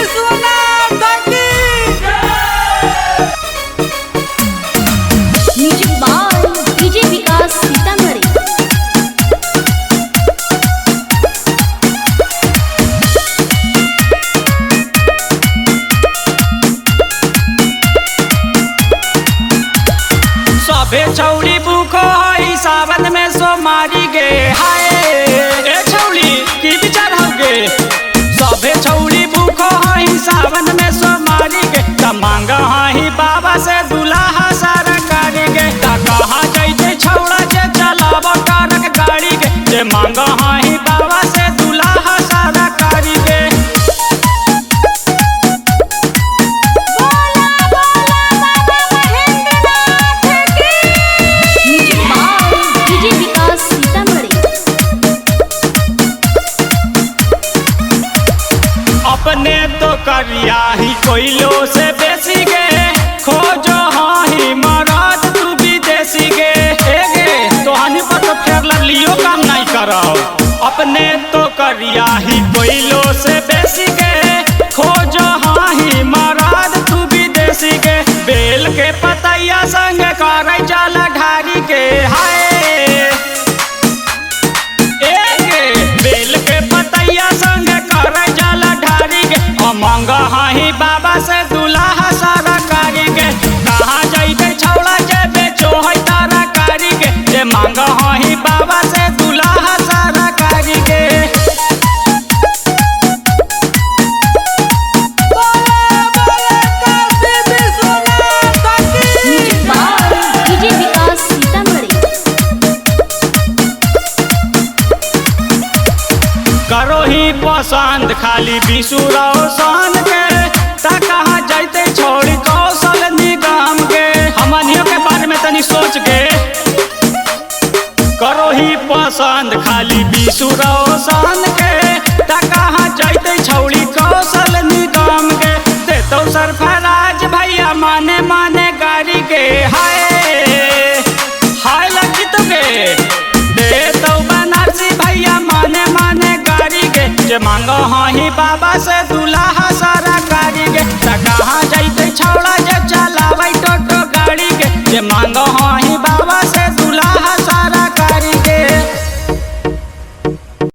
विश्वनाथ की music by DJ विकास सीतामढ़ी। सबे छौड़ी भूखो हई सावन में सोमारी गे हाय ए छौड़ी की विचार हो गे। सबे छौड़ी भूखो हई सावन में सोमारी गे त मांग हई बाबा से दुल्हा सारा कारी गे। त कहाँ जैते छौड़ा जे चलाव ट्रक गाड़ी गे जे मांग हई बाबा से दुल्हा सारा कारी गे। म्यूजिक बाय डीजे विकास सीतामढ़ी। अपने तो करिया ही कोइलो से बेसी गे खोजो ही मरद तू विदेशी गे। ए गे तोहनी पर तो फेर लियो काम नहीं करो। अपने तो करिया ही कोइलो से बेसी गे खोजो ही मरद तू विदेशी गे। बेल के पतैया संग करे जल ढारी के हाय बेल के पतैया संग कर जल ढारी गे। मांग हई बाबा से दुल्हा सारा कारी गे। कहाँ जैते छौड़ा जे बेचो है तारा कारी गे जे मांग हई बाबा से दुल्हा सारा कारी गे। म्यूजिक बाय डीजे विकास सीतामढ़ी। करो ही पसंद खाली बिसुरो सन के ता कहाँ जैते छोड़ी कौशल निगम के। हमनियों के बारे में तनी सोच के करो ही पसंद खाली बिसुरो सन के ता कहाँ जैते छौड़ी कौशल निगम के। दे तो सरफराज भैया माने माने गाड़ी के हाय हाय लगी तो गे। दे तो बनारसी भैया माने माने गाड़ी के जे मांगो हई बाबा से दुल्हा